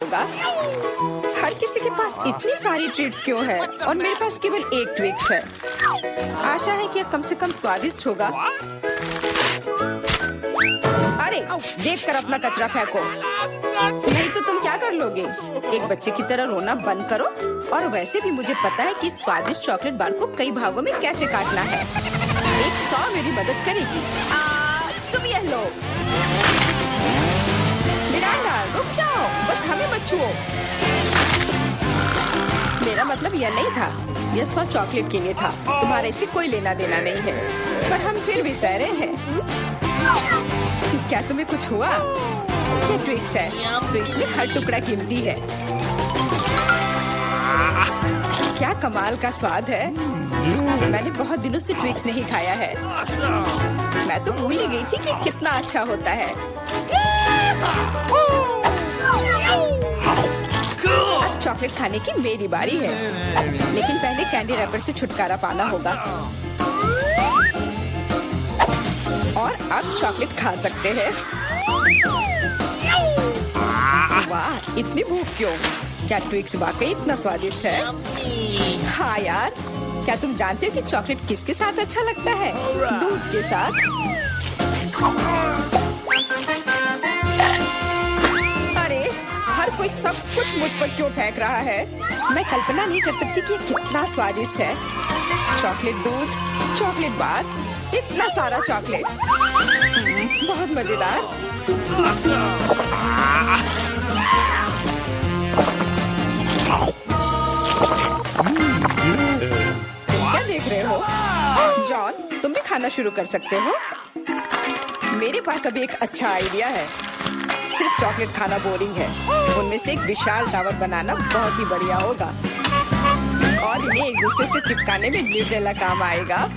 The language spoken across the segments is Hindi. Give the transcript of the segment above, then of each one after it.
होगा। हर किसी के पास इतनी सारी ट्रीट्स क्यों है और मेरे पास केवल एक ट्विक्स है। आशा है कि यह कम से कम स्वादिष्ट होगा। अरे देखकर अपना कचरा फेंको, नहीं तो तुम क्या कर लोगे। एक बच्चे की तरह रोना बंद करो। और वैसे भी मुझे पता है कि स्वादिष्ट चॉकलेट बार को कई भागों में कैसे काटना है। 100 मेरी मदद करेगी। तुम यह लो। मिरांडा रुक जाओ, बस हमें मत छुओ। मेरा मतलब यह नहीं था, यह 100 चॉकलेट के लिए था। तुम्हारे से कोई लेना देना नहीं है, पर हम फिर भी सह रहे हैं। क्या तुम्हें कुछ हुआ? ये ट्विक्स है, तो इसमें हर टुकड़ा कीमती है। क्या कमाल का स्वाद है। मैंने बहुत दिनों से ट्विक्स नहीं खाया है। मैं तो भूल ही गई थी कि कितना अच्छा होता है। अब चॉकलेट खाने की मेरी बारी है, लेकिन पहले कैंडी रैपर से छुटकारा पाना होगा। और अब चॉकलेट खा सकते हैं। वाह, इतनी भूख क्यों? क्या ट्विक्स वाकई इतना स्वादिष्ट है? हाँ यार, क्या तुम जानते हो कि चॉकलेट किसके साथ अच्छा लगता है? दूध के साथ। अरे हर कोई सब कुछ मुझ पर क्यों फेंक रहा है? मैं कल्पना नहीं कर सकती कि ये कितना स्वादिष्ट है। चॉकलेट दूध, चॉकलेट बार, इतना सारा चॉकलेट, बहुत मजेदार। तुम क्या देख रहे हो? जॉन, तुम भी खाना शुरू कर सकते हो। मेरे पास अभी एक अच्छा आइडिया है। सिर्फ चॉकलेट खाना बोरिंग है। उनमें से एक विशाल टावर बनाना बहुत ही बढ़िया होगा और इन्हें एक दूसरे से चिपकाने में न्यूटेला काम आएगा।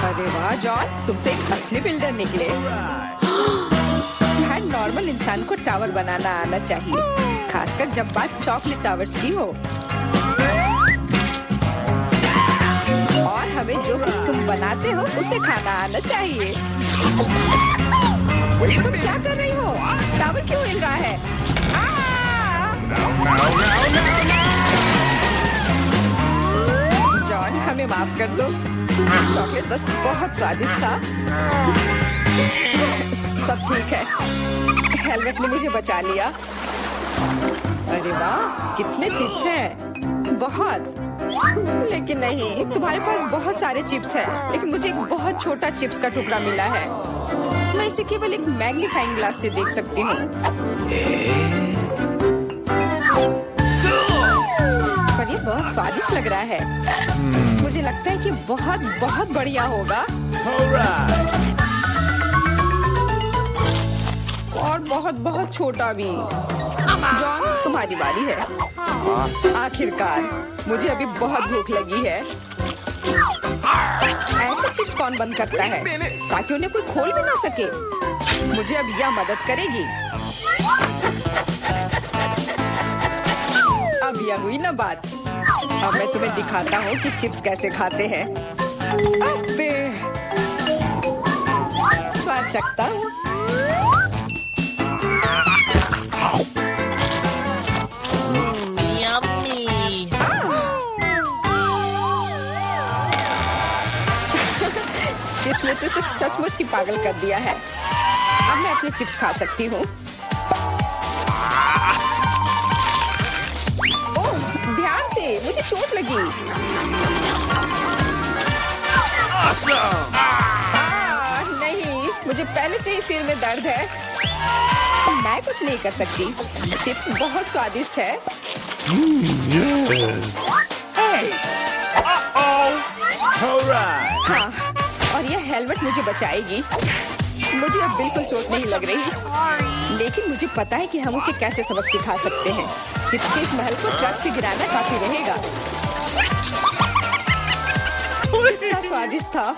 अरे वाह जॉन, तुम तो एक असली बिल्डर निकले। हर नॉर्मल इंसान को टावर बनाना आना चाहिए, खासकर जब बात चॉकलेट टावर्स की हो। और हमें जो कुछ तुम बनाते हो उसे खाना आना चाहिए। तुम क्या कर रही हो? टावर क्यों हिल रहा है? जॉन, हमें माफ कर दो। चॉकलेट बस बहुत स्वादिष्ट था। सब ठीक है, हेलमेट ने मुझे बचा लिया। अरे वाह, कितने चिप्स हैं। बहुत। लेकिन नहीं, तुम्हारे पास बहुत सारे चिप्स हैं, लेकिन मुझे एक बहुत छोटा चिप्स का टुकड़ा मिला है। मैं इसे केवल एक मैग्नीफाइंग ग्लास से देख सकती हूँ। पर ये बहुत स्वादिष्ट लग रहा है। मुझे लगता है कि बहुत बहुत बढ़िया होगा। और बहुत बहुत छोटा भी। जॉन, तुम्हारी बारी है। आखिरकार, मुझे अभी बहुत भूख लगी है। ऐसे चिप्स कौन बंद करता है ताकि उन्हें कोई खोल भी ना सके? मुझे अब यह मदद करेगी। अब यह हुई ना बात। अब मैं तुम्हें दिखाता हूँ कि चिप्स कैसे खाते हैं। अबे, स्वाद चखता हूँ। चिप्स ने तो इसे सचमुच ही पागल कर दिया है। अब मैं अपने चिप्स खा सकती हूँ। ओह, ध्यान से, मुझे चोट लगी। नहीं, मुझे पहले से ही सिर में दर्द है। मैं कुछ नहीं कर सकती। चिप्स बहुत स्वादिष्ट है। हाँ, और यह हेलमेट मुझे बचाएगी। मुझे अब बिल्कुल चोट नहीं लग रही, लेकिन मुझे पता है कि हम उसे कैसे सबक सिखा सकते हैं। चिप्स के इस महल को ट्रक से गिराना काफी रहेगा। कितना स्वादिष्ट था,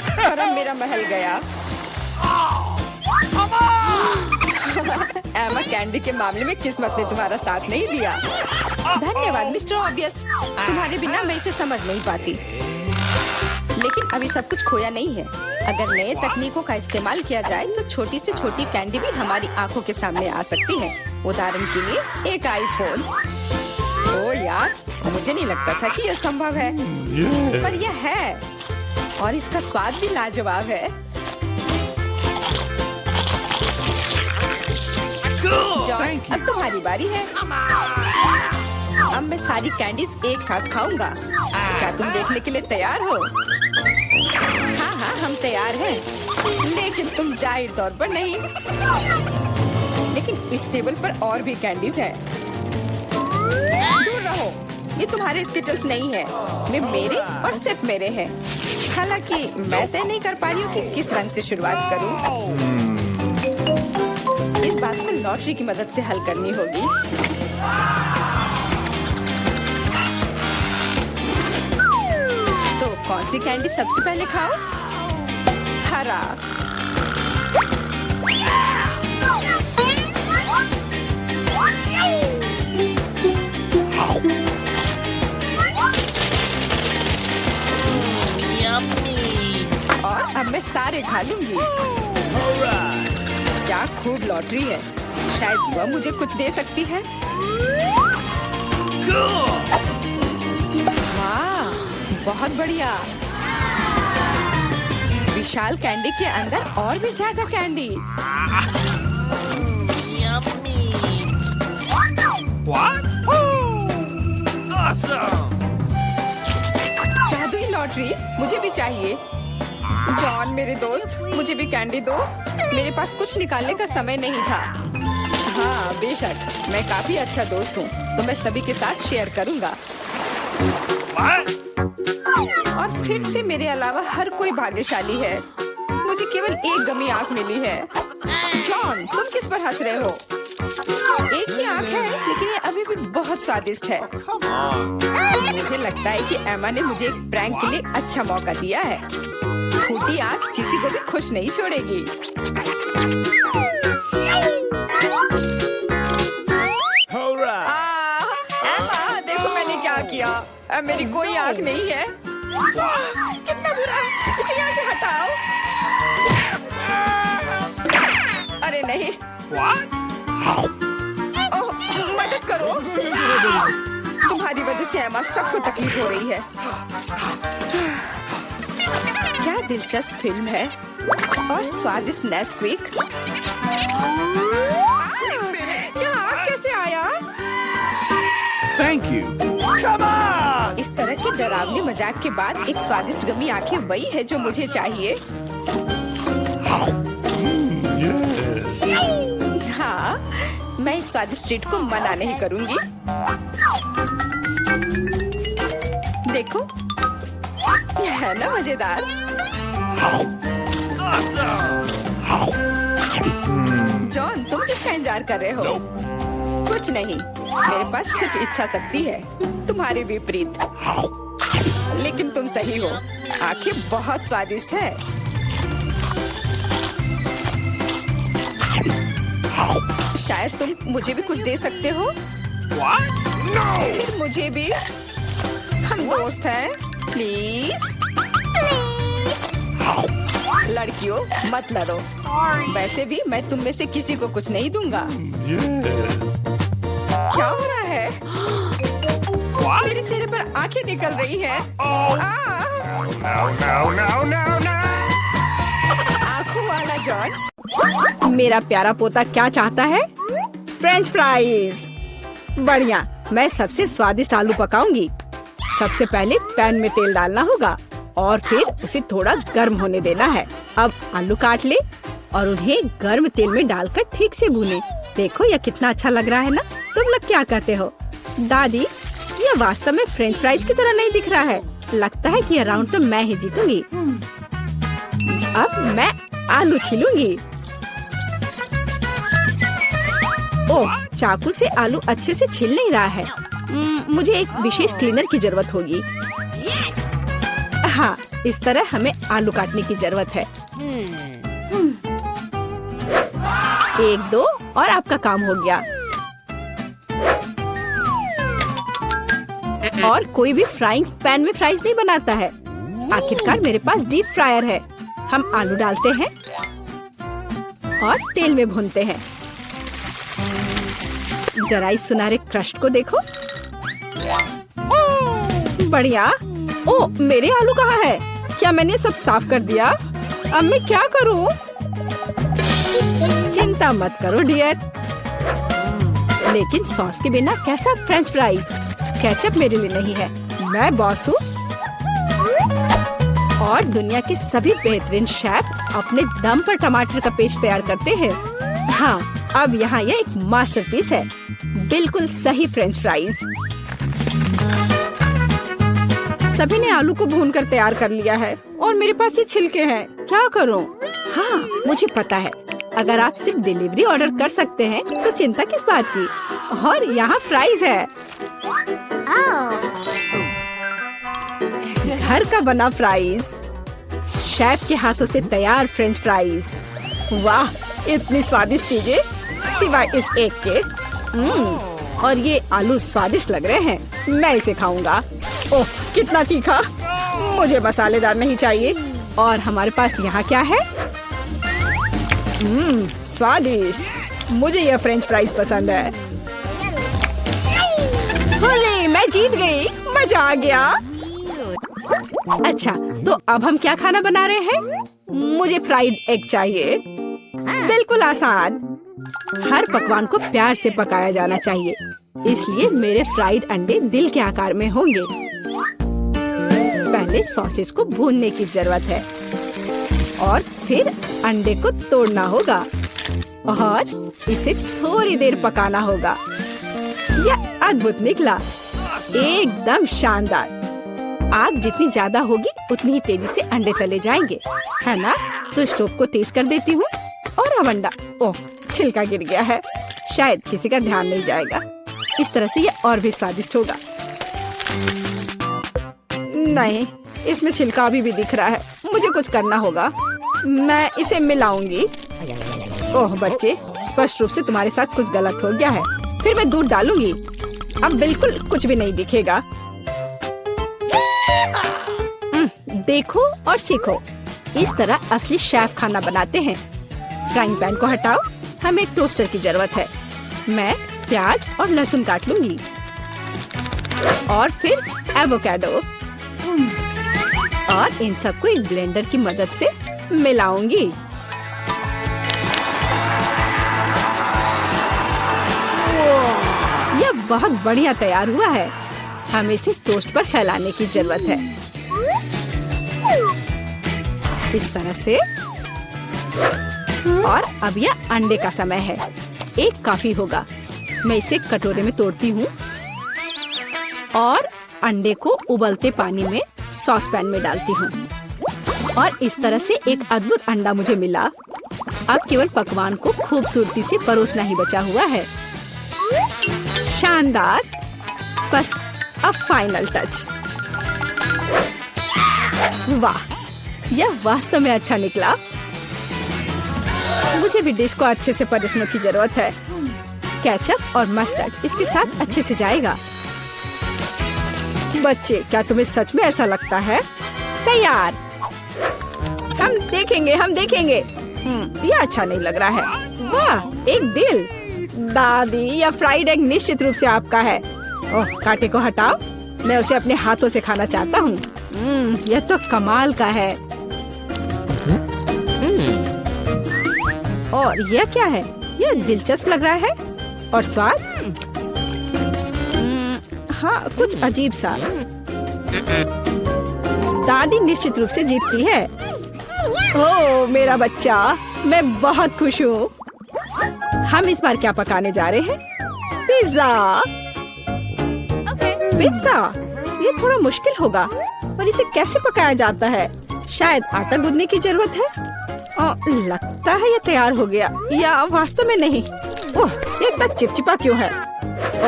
पर अब मेरा महल गया। एमा, कैंडी के मामले में किस्मत ने तुम्हारा साथ नहीं दिया। धन्यवाद मिस्टर ऑब्वियस, तुम्हारे बिना मैं इसे समझ नहीं पाती। लेकिन अभी सब कुछ खोया नहीं है। अगर नए तकनीकों का इस्तेमाल किया जाए तो छोटी से छोटी कैंडी भी हमारी आंखों के सामने आ सकती है। उदाहरण के लिए एक आईफोन। ओ यार, मुझे नहीं लगता था कि यह संभव है, पर यह है और इसका स्वाद भी लाजवाब है। जॉन, अब तुम्हारी बारी है। अब मैं सारी कैंडीज एक साथ खाऊंगा। क्या तुम देखने के लिए तैयार हो? हाँ हाँ, हम तैयार हैं, लेकिन तुम जाहिर तौर पर नहीं। लेकिन इस टेबल पर और भी कैंडीज हैं। दूर रहो, ये तुम्हारे स्किटल्स नहीं है। वे मेरे और सिर्फ मेरे हैं। हालांकि मैं तय नहीं कर पा रही हूँ कि किस रंग से शुरुआत करूँ। इस बात को लॉटरी की मदद से हल करनी होगी। तो कौन सी कैंडी सबसे पहले खाओ? हरा। और अब मैं सारे खा लूंगी। क्या खूब लॉटरी है। शायद वह मुझे कुछ दे सकती है। वाह, बहुत बढ़िया। विशाल कैंडी के अंदर और भी ज्यादा कैंडी। जादुई लॉटरी, मुझे भी चाहिए। जॉन मेरे दोस्त, मुझे भी कैंडी दो। मेरे पास कुछ निकालने का समय नहीं था। हाँ बेशक, मैं काफी अच्छा दोस्त हूँ, तो मैं सभी के साथ शेयर करूँगा। और फिर से मेरे अलावा हर कोई भाग्यशाली है। मुझे केवल एक गमी आँख मिली है। जॉन, तुम किस पर हंस रहे हो? एक ही आँख है, लेकिन ये अभी भी बहुत स्वादिष्ट है। मुझे लगता है कि एमा ने मुझे एक प्रैंक के लिए अच्छा मौका दिया है। फूटी आँख किसी को भी खुश नहीं छोड़ेगी। एमा, देखो मैंने क्या किया। अब मेरी कोई आँख नहीं है। कितना बुरा है, इसे यहाँ से हटाओ। अरे नहीं। ओह, मदद करो। तुम्हारी वजह से एमा, सबको तकलीफ हो रही है। क्या दिलचस्प फिल्म है और स्वादिष्ट नेस्क्विक। यहाँ कैसे आया? Thank you. Come on! इस तरह के डरावने मजाक के बाद एक स्वादिष्ट गमी आंखें वही है जो मुझे चाहिए। हाँ, मैं इस स्वादिष्ट ट्रीट को मना नहीं करूँगी। देखो, यह है ना मजेदार। जॉन, तुम किसका इंतजार कर रहे हो? कुछ नहीं, मेरे पास सिर्फ इच्छा शक्ति है, तुम्हारे विपरीत। लेकिन तुम सही हो, आंखें बहुत स्वादिष्ट है। शायद तुम मुझे भी कुछ दे सकते हो। फिर मुझे भी। हम दोस्त हैं, प्लीज। लड़कियों, मत लड़ो। वैसे भी मैं तुम में से किसी को कुछ नहीं दूंगा। क्या हो रहा है? मेरे चेहरे पर आंखें निकल रही हैं। आंखों वाला जॉन। मेरा प्यारा पोता क्या चाहता है? French fries. बढ़िया, मैं सबसे स्वादिष्ट आलू पकाऊंगी। सबसे पहले पैन में तेल डालना होगा और फिर उसे थोड़ा गर्म होने देना है। अब आलू काट ले और उन्हें गर्म तेल में डालकर ठीक से भूने। देखो यह कितना अच्छा लग रहा है ना? तुम लोग क्या कहते हो? दादी, यह वास्तव में फ्रेंच फ्राइज की तरह नहीं दिख रहा है। लगता है कि यह राउंड तो मैं ही जीतूंगी। अब मैं आलू छीलूंगी। ओह, चाकू से आलू अच्छे से छिल नहीं रहा है। मुझे एक विशेष क्लीनर की जरूरत होगी। हाँ, इस तरह हमें आलू काटने की जरूरत है। 1, 2 और आपका काम हो गया। और कोई भी फ्राइंग पैन में फ्राइज नहीं बनाता है। आखिरकार मेरे पास डीप फ्रायर है। हम आलू डालते हैं और तेल में भूनते हैं। जरा इस सुनहरे क्रस्ट को देखो। बढ़िया। ओ, मेरे आलू कहाँ है? क्या मैंने सब साफ कर दिया? अब मैं क्या करूं? चिंता मत करो डियर। लेकिन सॉस के बिना कैसा फ्रेंच फ्राइज? केचप मेरे लिए नहीं है, मैं बॉस हूँ। और दुनिया के सभी बेहतरीन शेफ अपने दम पर टमाटर का पेस्ट तैयार करते हैं। हाँ, अब यहाँ यह एक मास्टरपीस है। बिल्कुल सही फ्रेंच फ्राइज। सभी ने आलू को भूनकर तैयार कर लिया है और मेरे पास ये छिलके हैं। क्या करूँ? हाँ, मुझे पता है। अगर आप सिर्फ डिलीवरी ऑर्डर कर सकते हैं तो चिंता किस बात की। और यहाँ फ्राइज है। घर का बना फ्राइज, शेफ के हाथों से तैयार फ्रेंच फ्राइज। वाह, इतनी स्वादिष्ट चीजें सिवाय इस एक के। और ये आलू स्वादिष्ट लग रहे हैं। मैं इसे खाऊंगा। ओह, कितना तीखा। मुझे मसालेदार नहीं चाहिए। और हमारे पास यहाँ क्या है? स्वादिष्ट। मुझे यह फ्रेंच फ्राइज पसंद है। अरे, मैं जीत गई। मजा आ गया। अच्छा, तो अब हम क्या खाना बना रहे हैं? मुझे फ्राइड एग चाहिए। बिल्कुल आसान। हर पकवान को प्यार से पकाया जाना चाहिए, इसलिए मेरे फ्राइड अंडे दिल के आकार में होंगे। पहले सॉसेस को भूनने की जरूरत है और फिर अंडे को तोड़ना होगा और इसे थोड़ी देर पकाना होगा। यह अद्भुत निकला, एकदम शानदार। आग जितनी ज्यादा होगी उतनी ही तेजी से अंडे तले जाएंगे, है ना? तो स्टोव को तेज कर देती हूँ और अब अंडा। ओह, छिलका गिर गया है। शायद किसी का ध्यान नहीं जाएगा। इस तरह से यह और भी स्वादिष्ट होगा। नहीं, इसमें छिलका अभी भी दिख रहा है। मुझे कुछ करना होगा। मैं इसे मिलाऊंगी। ओह बच्चे, स्पष्ट रूप से तुम्हारे साथ कुछ गलत हो गया है। फिर मैं दूध डालूंगी। अब बिल्कुल कुछ भी नहीं दिखेगा। देखो और सीखो। इस तरह असली शेफ खाना बनाते हैं। फ्राइंग पैन को हटाओ। हमें एक टोस्टर की जरूरत है। मैं प्याज और लहसुन काट लूंगी और फिर एवोकाडो और इन सबको एक ब्लेंडर की मदद से मिलाऊंगी। यह बहुत बढ़िया तैयार हुआ है। हमें इसे टोस्ट पर फैलाने की जरूरत है। इस तरह से। और अब यह अंडे का समय है। एक काफी होगा। मैं इसे कटोरे में तोड़ती हूँ और अंडे को उबलते पानी में सॉस पैन में डालती हूँ। और इस तरह से एक अद्भुत अंडा मुझे मिला। अब केवल पकवान को खूबसूरती से परोसना ही बचा हुआ है। शानदार। बस अब फाइनल टच। वाह, यह वास्तव में अच्छा निकला। मुझे भी डिश को अच्छे से परोसने की जरूरत है। केचप और मस्टर्ड इसके साथ अच्छे से जाएगा। बच्चे, क्या तुम्हें सच में ऐसा लगता है? तैयार। हम देखेंगे, हम देखेंगे। यह अच्छा नहीं लग रहा है। वाह, एक दिल। दादी, यह फ्राइड एग निश्चित रूप से आपका है। ओह, कांटे को हटाओ। मैं उसे अपने हाथों से खाना चाहता हूँ। यह तो कमाल का है। और यह क्या है? यह दिलचस्प लग रहा है। और स्वाद? हाँ, कुछ अजीब सा। दादी निश्चित रूप से जीतती है। ओह मेरा बच्चा, मैं बहुत खुश हूँ। हम इस बार क्या पकाने जा रहे हैं? पिज्जा। पिज्जा, ये थोड़ा मुश्किल होगा। पर इसे कैसे पकाया जाता है? शायद आटा गूंदने की जरूरत है। लगता है ये तैयार हो गया, या वास्तव में नहीं। ओह, ये इतना चिपचिपा क्यों है?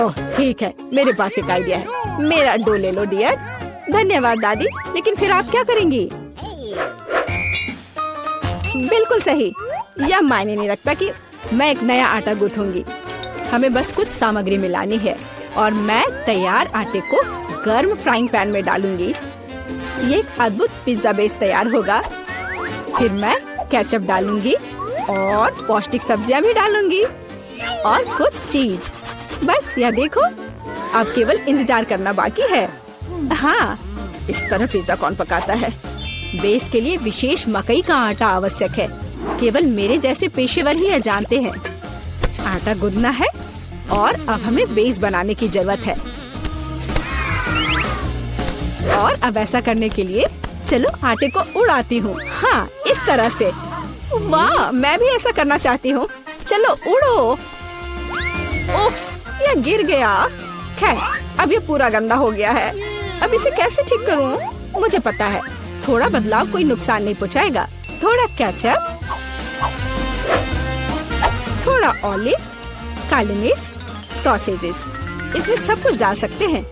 ओह ठीक है, मेरे पास एक आइडिया है। मेरा डो ले लो डियर। धन्यवाद दादी। लेकिन फिर आप क्या करेंगी? बिल्कुल सही। यह मायने नहीं रखता कि मैं एक नया आटा गूंथूंगी। हमें बस कुछ सामग्री मिलानी है और मैं तैयार आटे को गर्म फ्राइंग पैन में डालूंगी। ये एक अद्भुत पिज्जा बेस तैयार होगा। फिर मैं केचप डालूंगी और पौष्टिक सब्जियां भी डालूंगी और कुछ चीज। बस यह देखो, अब केवल इंतजार करना बाकी है। हाँ, इस तरह पिज्जा कौन पकाता है? बेस के लिए विशेष मकई का आटा आवश्यक है। केवल मेरे जैसे पेशेवर ही यह जानते हैं। आटा गूंदना है और अब हमें बेस बनाने की जरूरत है। और अब ऐसा करने के लिए चलो आटे को उड़ाती हूँ। हाँ, इस तरह से। वाह, मैं भी ऐसा करना चाहती हूँ। चलो उड़ो। उफ, यह गिर गया। खैर, अब ये पूरा गंदा हो गया है। अब इसे कैसे ठीक करूँ? मुझे पता है, थोड़ा बदलाव कोई नुकसान नहीं पहुँचाएगा। थोड़ा केचप, थोड़ा ऑलिव, काली मिर्च, सॉसेजेस, इसमें सब कुछ डाल सकते हैं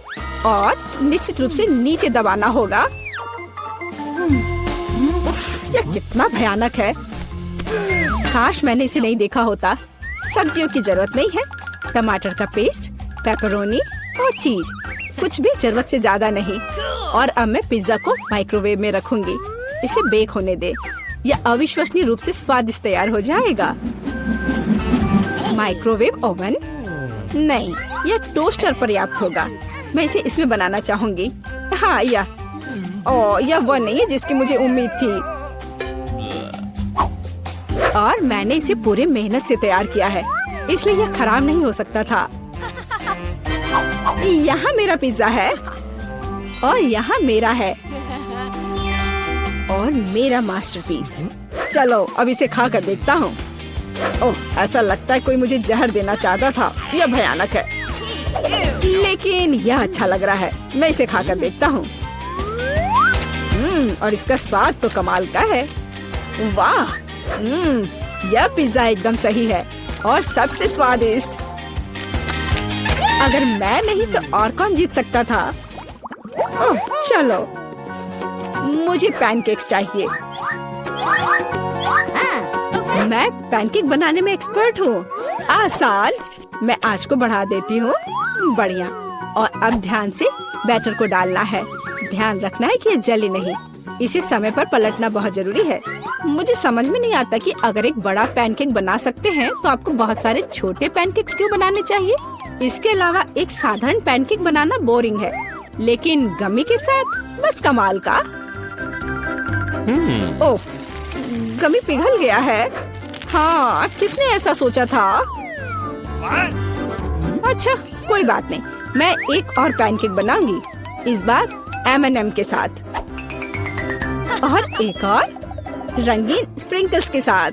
और निश्चित रूप से नीचे दबाना होगा। उफ, यह कितना भयानक है। काश मैंने इसे नहीं देखा होता। सब्जियों की जरूरत नहीं है। टमाटर का पेस्ट, पेपरोनी और चीज, कुछ भी जरूरत से ज्यादा नहीं। और अब मैं पिज्जा को माइक्रोवेव में रखूंगी। इसे बेक होने दे। यह अविश्वसनीय रूप से स्वादिष्ट तैयार हो जाएगा। माइक्रोवेव ओवन नहीं, यह टोस्टर पर्याप्त होगा। मैं इसे इसमें बनाना चाहूंगी। हाँ, यह वह नहीं है जिसकी मुझे उम्मीद थी। और मैंने इसे पूरे मेहनत से तैयार किया है, इसलिए यह खराब नहीं हो सकता था। यहाँ मेरा पिज्जा है और यहाँ मेरा है और मेरा मास्टरपीस। चलो अब इसे खा कर देखता हूँ। ओह, ऐसा लगता है कोई मुझे जहर देना चाहता था। यह भयानक है, लेकिन यह अच्छा लग रहा है। मैं इसे खा कर देखता हूँ। और इसका स्वाद तो कमाल का है। वाह, यह पिज्जा एकदम सही है और सबसे स्वादिष्ट। अगर मैं नहीं तो और कौन जीत सकता था? ओह, चलो, मुझे पैनकेक्स चाहिए। मैं पैनकेक बनाने में एक्सपर्ट हूँ। आसान। मैं आंच को बढ़ा देती हूँ। बढ़िया। और अब ध्यान से बैटर को डालना है। ध्यान रखना है कि ये जले नहीं। इसे समय पर पलटना बहुत जरूरी है। मुझे समझ में नहीं आता कि अगर एक बड़ा पैनकेक बना सकते हैं तो आपको बहुत सारे छोटे पैनकेक्स क्यों बनाने चाहिए? इसके अलावा एक साधारण पैनकेक बनाना बोरिंग है, लेकिन गमी के साथ बस कमाल का। ओह, गमी पिघल गया है। हाँ, किसने ऐसा सोचा था? अच्छा, कोई बात नहीं। मैं एक और पैनकेक बनाऊंगी, इस बार M&M के साथ और एक और रंगीन स्प्रिंकल्स के साथ।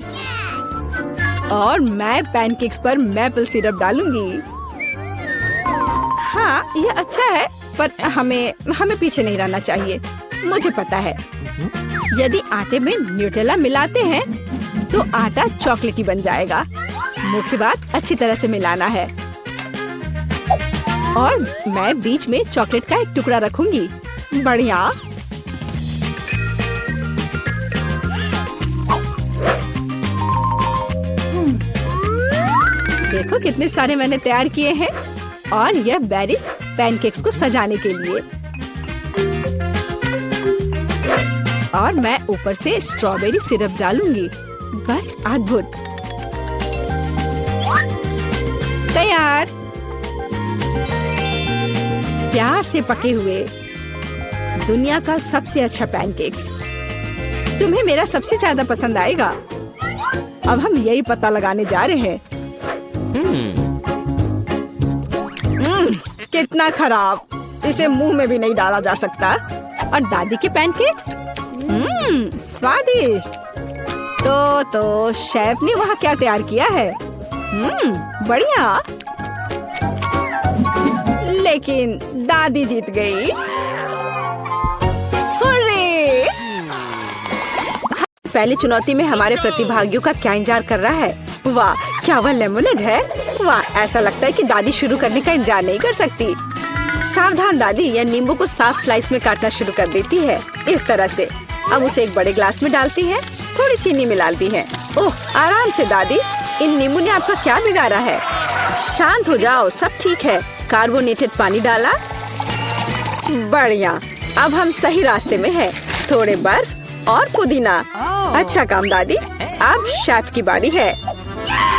और मैं पैनकेक्स पर मैपल सिरप डालूंगी। हाँ, यह अच्छा है, पर हमें पीछे नहीं रहना चाहिए। मुझे पता है, यदि आटे में न्यूटेला मिलाते हैं तो आटा चॉकलेटी बन जाएगा। मुख्य बात अच्छी तरह से मिलाना है। और मैं बीच में चॉकलेट का एक टुकड़ा रखूंगी। बढ़िया। देखो कितने सारे मैंने तैयार किए हैं। और यह बेरीज पैनकेक्स को सजाने के लिए। और मैं ऊपर से स्ट्रॉबेरी सिरप डालूंगी। बस अद्भुत। तैयार। प्यार से पके हुए दुनिया का सबसे अच्छा पैनकेक्स। तुम्हें मेरा सबसे ज्यादा पसंद आएगा। अब हम यही पता लगाने जा रहे हैं। कितना खराब। इसे मुंह में भी नहीं डाला जा सकता। और दादी के पैनकेक्स स्वादिष्ट। तो शेफ ने वहाँ क्या तैयार किया है? बढ़िया। लेकिन दादी जीत गई। हुर्रे! पहली चुनौती में हमारे प्रतिभागियों का क्या इंतजार कर रहा है? वाह, क्या वह लेमोनेड है? वाह, ऐसा लगता है कि दादी शुरू करने का इंतजार नहीं कर सकती। सावधान दादी, यह नींबू को साफ स्लाइस में काटना शुरू कर देती है। इस तरह से। अब उसे एक बड़े ग्लास में डालती है। थोड़ी चीनी मिलाती है। ओह, आराम से दादी। इन नींबू ने आपका क्या बिगाड़ा है? शांत हो जाओ, सब ठीक है। कार्बोनेटेड पानी डाला। बढ़िया, अब हम सही रास्ते में हैं। थोड़े बर्फ और पुदीना। अच्छा काम दादी। अब शेफ की बारी है।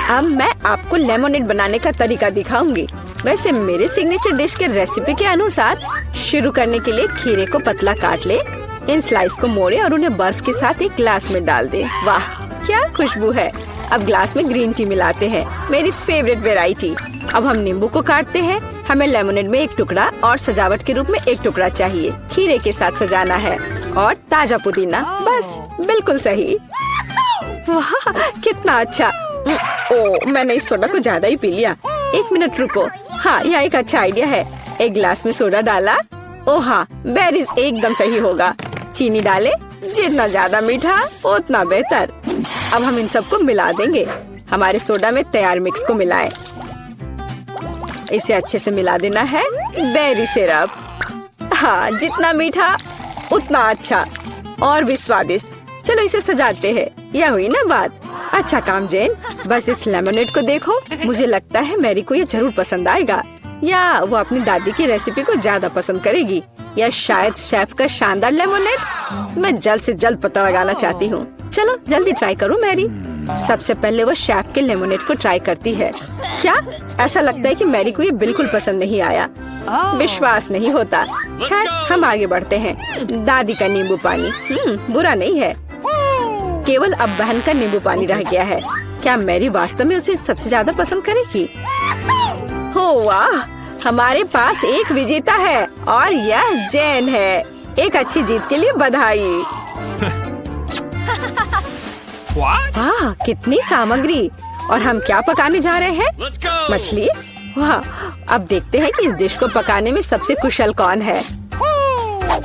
अब मैं आपको लेमोनेड बनाने का तरीका दिखाऊंगी। वैसे मेरे सिग्नेचर डिश के रेसिपी के अनुसार शुरू करने के लिए खीरे को पतला काट ले, इन स्लाइस को मोड़े और उन्हें बर्फ के साथ एक ग्लास में डाल दे। वाह क्या खुशबू है। अब ग्लास में ग्रीन टी मिलाते हैं, मेरी फेवरेट वेराइटी। अब हम नींबू को काटते हैं। हमें लेमोनेड में एक टुकड़ा और सजावट के रूप में एक टुकड़ा चाहिए। खीरे के साथ सजाना है और ताजा पुदीना। बस बिल्कुल सही। वाह कितना अच्छा। ओ मैंने इस सोडा को ज्यादा ही पी लिया। एक मिनट रुको। हाँ यह एक अच्छा आइडिया है। एक ग्लास में सोडा डाला। ओ हाँ बेरीज एकदम सही होगा। चीनी डाले, जितना ज्यादा मीठा उतना बेहतर। अब हम इन सबको मिला देंगे। हमारे सोडा में तैयार मिक्स को मिलाएं। इसे अच्छे से मिला देना है। Berry syrup. हाँ जितना मीठा उतना अच्छा और भी स्वादिष्ट। चलो इसे सजाते हैं। यह हुई ना बात। अच्छा काम जेन। बस इस लेमोनेड को देखो। मुझे लगता है मैरी को ये जरूर पसंद आएगा, या वो अपनी दादी की रेसिपी को ज्यादा पसंद करेगी, या शायद शेफ का शानदार लेमोनेड। मैं जल्द से जल्द पता लगाना चाहती हूँ। चलो जल्दी ट्राई करो मैरी। सबसे पहले वो शेफ के लेमोनेड को ट्राई करती है। क्या ऐसा लगता है कि मैरी को ये बिल्कुल पसंद नहीं आया। विश्वास नहीं होता। खैर हम आगे बढ़ते हैं। दादी का नींबू पानी बुरा नहीं है। केवल अब बहन का नींबू पानी रह गया है। क्या मैरी वास्तव में उसे सबसे ज्यादा पसंद करेगी? हो वाह, हमारे पास एक विजेता है और यह जैन है। एक अच्छी जीत के लिए बधाई। वाह कितनी सामग्री। और हम क्या पकाने जा रहे हैं? मछली। वाह, अब देखते हैं कि इस डिश को पकाने में सबसे कुशल कौन है।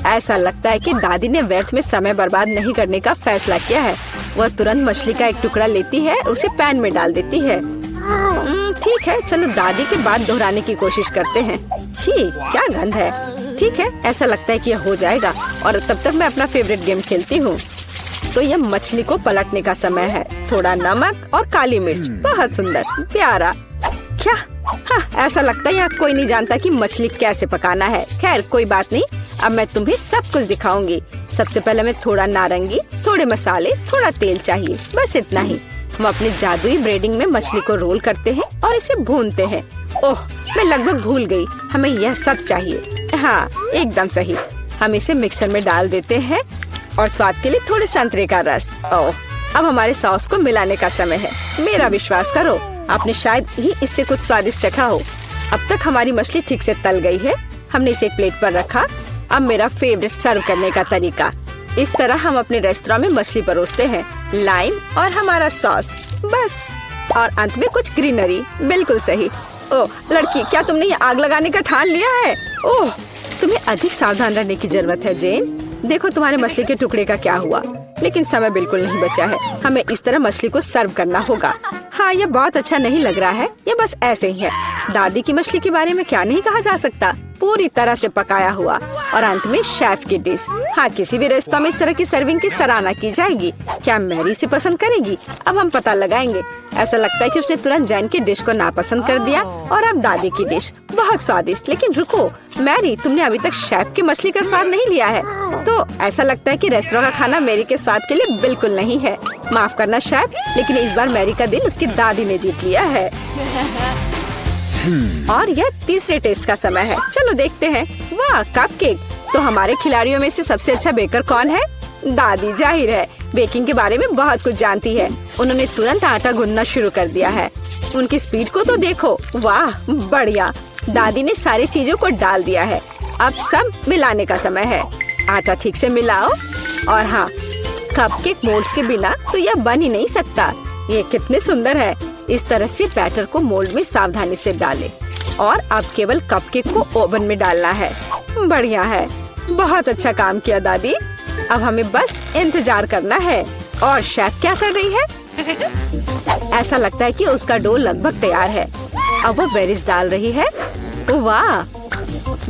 ऐसा लगता है कि दादी ने व्यर्थ में समय बर्बाद नहीं करने का फैसला किया है। वह तुरंत मछली का एक टुकड़ा लेती है, उसे पैन में डाल देती है। ठीक है, चलो दादी के बाद दोहराने की कोशिश करते हैं। छी, क्या गंध है। ठीक है, ऐसा लगता है कि यह हो जाएगा और तब तक मैं अपना फेवरेट गेम खेलती हूँ। तो यह मछली को पलटने का समय है। थोड़ा नमक और काली मिर्च, बहुत सुंदर, प्यारा। क्या? हाँ, ऐसा लगता है यहाँ कोई नहीं जानता कि मछली कैसे पकाना है। खैर कोई बात नहीं, अब मैं तुम्हें सब कुछ दिखाऊंगी। सबसे पहले मैं थोड़ा नारंगी, थोड़े मसाले, थोड़ा तेल चाहिए, बस इतना ही। हम अपने जादुई ब्रेडिंग में मछली को रोल करते हैं और इसे भूनते हैं। ओह, मैं लगभग भूल गई, हमें यह सब चाहिए। हाँ, एकदम सही। हम इसे मिक्सर में डाल देते हैं और स्वाद के लिए थोड़े संतरे का रस। ओह, अब हमारे सॉस को मिलाने का समय है। मेरा विश्वास करो, आपने शायद ही इससे कुछ स्वादिष्ट चखा हो। अब तक हमारी मछली ठीक से तल गई है। हमने इसे एक प्लेट पर रखा। अब मेरा फेवरेट सर्व करने का तरीका। इस तरह हम अपने रेस्टोरेंट में मछली परोसते हैं। लाइम और हमारा सॉस, बस। और अंत में कुछ ग्रीनरी। बिल्कुल सही। ओह लड़की, क्या तुमने ये आग लगाने का ठान लिया है? ओह, तुम्हें अधिक सावधान रहने की जरूरत है जेन। देखो तुम्हारे मछली के टुकड़े का क्या हुआ। लेकिन समय बिल्कुल नहीं बचा है। हमें इस तरह मछली को सर्व करना होगा। हाँ, यह बहुत अच्छा नहीं लग रहा है। यह बस ऐसे ही है। दादी की मछली के बारे में क्या नहीं कहा जा सकता। पूरी तरह से पकाया हुआ और अंत में शेफ की डिश। हाँ, किसी भी रेस्तरां में इस तरह की सर्विंग की सराहना की जाएगी। क्या मैरी से पसंद करेगी? अब हम पता लगाएंगे। ऐसा लगता है कि उसने तुरंत जैन की डिश को नापसंद कर दिया और अब दादी की डिश। बहुत स्वादिष्ट। लेकिन रुको मैरी, तुमने अभी तक शेफ की मछली का स्वाद नहीं लिया है। तो ऐसा लगता है कि रेस्टोरेंट का खाना मैरी के स्वाद के लिए बिल्कुल नहीं है। माफ करना शेफ, लेकिन इस बार मैरी का दिल उसकी दादी ने जीत लिया है। और यह तीसरे टेस्ट का समय है। चलो देखते हैं। वाह, कपकेक। तो हमारे खिलाड़ियों में से सबसे अच्छा बेकर कौन है? दादी, जाहिर है। बेकिंग के बारे में बहुत कुछ जानती है। उन्होंने तुरंत आटा गूंदना शुरू कर दिया है। उनकी स्पीड को तो देखो। वाह, बढ़िया। दादी ने सारी चीजों को डाल दिया है। अब सब मिलाने का समय है। आटा ठीक से मिलाओ। और हाँ, कपकेक मोल्ड्स के बिना तो यह बन ही नहीं सकता। ये कितने सुंदर है। इस तरह से बैटर को मोल्ड में सावधानी से डालें और अब केवल कपकेक को ओवन में डालना है। बढ़िया है, बहुत अच्छा काम किया दादी। अब हमें बस इंतजार करना है। और शेफ क्या कर रही है? ऐसा लगता है कि उसका डो लगभग तैयार है। अब वो बेरीज डाल रही है। वाह,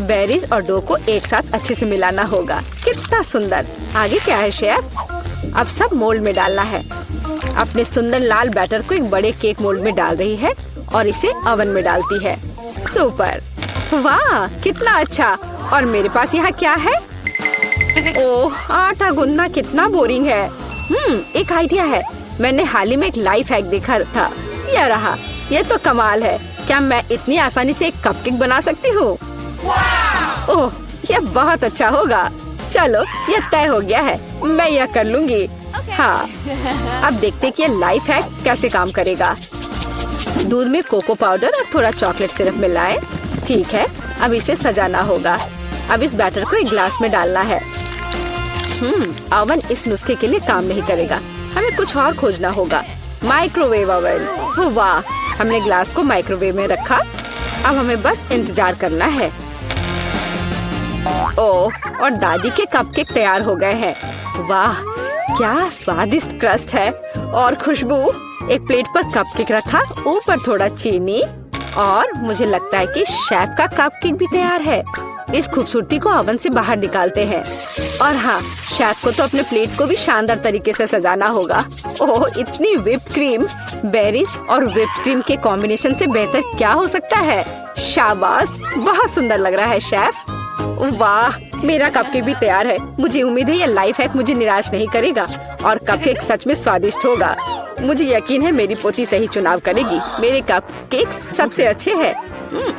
बेरीज और डो को एक साथ अच्छे से मिलाना होगा। कितना सुंदर। आगे क्या है शेफ? अब सब मोल्ड में डालना है। अपने सुंदर लाल बैटर को एक बड़े केक मोल्ड में डाल रही है और इसे ओवन में डालती है। सुपर, वाह कितना अच्छा। और मेरे पास यहाँ क्या है? ओह, आटा गूंदना कितना बोरिंग है। एक आइडिया है। मैंने हाल ही में एक लाइफ हैक देखा था। यह रहा, यह तो कमाल है। क्या मैं इतनी आसानी से एक कपकेक बना सकती हूँ? ओह, यह बहुत अच्छा होगा। चलो, यह तय हो गया है, मैं यह कर लूंगी। हाँ, अब देखते कि यह लाइफ हैक कैसे काम करेगा। दूध में कोको पाउडर और थोड़ा चॉकलेट सिरप मिलाएं। ठीक है, अब इसे सजाना होगा। अब इस बैटर को एक ग्लास में डालना है। ओवन इस नुस्खे के लिए काम नहीं करेगा। हमें कुछ और खोजना होगा। Microwave oven. वाह, हमने ग्लास को माइक्रोवेव में रखा। अब हमें बस इंतजार करना है। ओह, और दादी के कपकेक तैयार हो गए हैं। वाह, क्या स्वादिष्ट क्रस्ट है और खुशबू। एक प्लेट पर कपकेक रखा, ऊपर थोड़ा चीनी और मुझे लगता है कि शेफ का कपकेक भी तैयार है। इस खूबसूरती को ओवन से बाहर निकालते हैं। और हाँ, शेफ को तो अपने प्लेट को भी शानदार तरीके से सजाना होगा। ओह, इतनी व्हिप्ड क्रीम, बेरीज और व्हिप्ड क्रीम के कॉम्बिनेशन से बेहतर क्या हो सकता है? शाबाश, बहुत सुंदर लग रहा है शेफ। वाह, मेरा कपकेक भी तैयार है। मुझे उम्मीद है यह लाइफ हैक मुझे निराश नहीं करेगा और कपकेक सच में स्वादिष्ट होगा। मुझे यकीन है मेरी पोती सही चुनाव करेगी। मेरे कपकेक सबसे अच्छे हैं।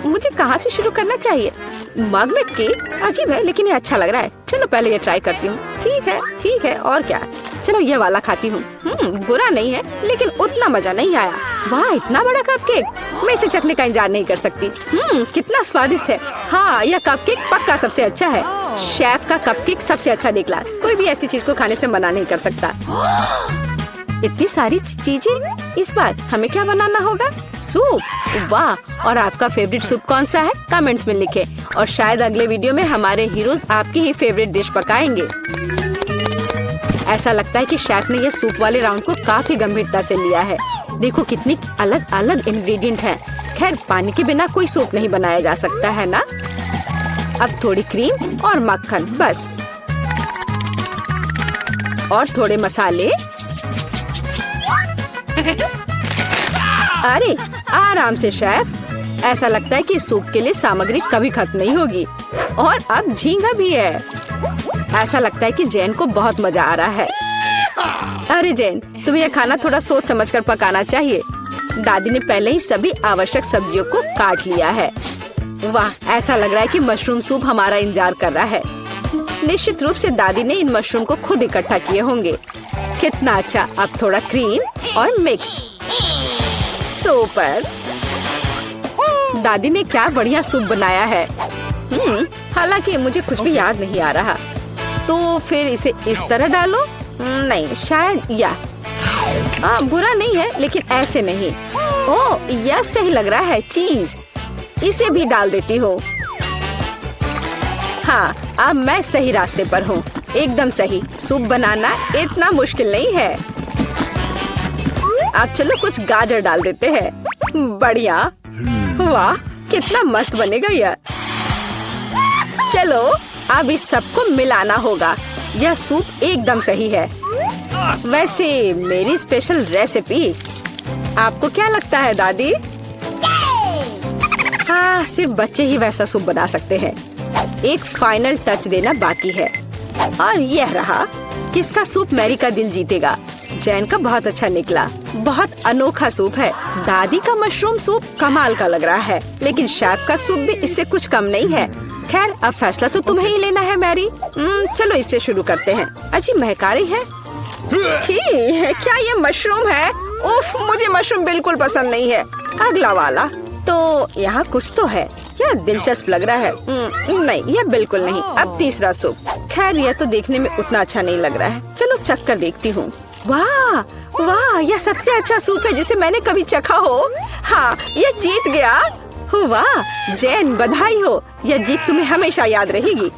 मुझे कहाँ से शुरू करना चाहिए? मग में केक अजीब है, लेकिन ये अच्छा लग रहा है। चलो पहले ये ट्राई करती हूँ। ठीक है, और क्या? चलो ये वाला खाती हूँ। बुरा नहीं है, लेकिन उतना मजा नहीं आया। वाह, इतना बड़ा कपकेक, मैं इसे चखने का इंतजार नहीं कर सकती। कितना स्वादिष्ट है। हाँ, यह कपकेक पक्का सबसे अच्छा है। शेफ का कपकेक सबसे अच्छा निकला। कोई भी ऐसी चीज को खाने से मना नहीं कर सकता। इतनी सारी चीजें। इस बार हमें क्या बनाना होगा? सूप। वाह, और आपका फेवरेट सूप कौन सा है? कमेंट्स में लिखें। और शायद अगले वीडियो में हमारे हीरोज आपकी ही फेवरेट डिश पकाएंगे। ऐसा लगता है कि शेफ ने यह सूप वाले राउंड को काफी गंभीरता से लिया है। देखो कितनी अलग अलग इंग्रेडिएंट हैं। खैर, पानी के बिना कोई सूप नहीं बनाया जा सकता है ना। अब थोड़ी क्रीम और मक्खन बस, और थोड़े मसाले। अरे आराम से शेफ। ऐसा लगता है कि सूप के लिए सामग्री कभी खत्म नहीं होगी। और अब झींगा भी है। ऐसा लगता है कि जैन को बहुत मजा आ रहा है। अरे जैन, तुम्हें यह खाना थोड़ा सोच समझकर पकाना चाहिए। दादी ने पहले ही सभी आवश्यक सब्जियों को काट लिया है। वाह, ऐसा लग रहा है कि मशरूम सूप हमारा इंतजार कर रहा है। निश्चित रूप से दादी ने इन मशरूम को खुद इकट्ठा किए होंगे। कितना अच्छा। अब थोड़ा क्रीम और मिक्स। सुपर, दादी ने क्या बढ़िया सूप बनाया है। हालांकि मुझे कुछ भी याद नहीं आ रहा। तो फिर इसे इस तरह डालो। नहीं, शायद बुरा नहीं है, लेकिन ऐसे नहीं। ओह, यह सही लग रहा है। चीज, इसे भी डाल देती हूँ। हाँ, अब मैं सही रास्ते पर हूँ। एकदम सही। सूप बनाना इतना मुश्किल नहीं है। अब चलो कुछ गाजर डाल देते हैं। बढ़िया। वाह, कितना मस्त बनेगा यह। चलो अब इस सबको मिलाना होगा। यह सूप एकदम सही है। वैसे मेरी स्पेशल रेसिपी, आपको क्या लगता है दादी? हाँ, सिर्फ बच्चे ही वैसा सूप बना सकते हैं। एक फाइनल टच देना बाकी है। और यह रहा। किसका सूप मैरी का दिल जीतेगा? जैन का बहुत अच्छा निकला। बहुत अनोखा सूप है। दादी का मशरूम सूप कमाल का लग रहा है, लेकिन शेफ का सूप भी इससे कुछ कम नहीं है। खैर, अब फैसला तो तुम्हें ही लेना है मैरी। चलो इससे शुरू करते हैं। अच्छी महका रही है। क्या ये मशरूम है? उफ, मुझे मशरूम बिल्कुल पसंद नहीं है। अगला वाला। तो यहाँ कुछ तो है। यह दिलचस्प लग रहा है। नहीं, यह बिल्कुल नहीं। अब तीसरा सूप। खैर, यह तो देखने में उतना अच्छा नहीं लग रहा है। चलो चख कर देखती हूँ। वाह वाह, यह सबसे अच्छा सूप है जिसे मैंने कभी चखा हो। हाँ, यह जीत गया। वाह जैन, बधाई हो। यह जीत तुम्हें हमेशा याद रहेगी।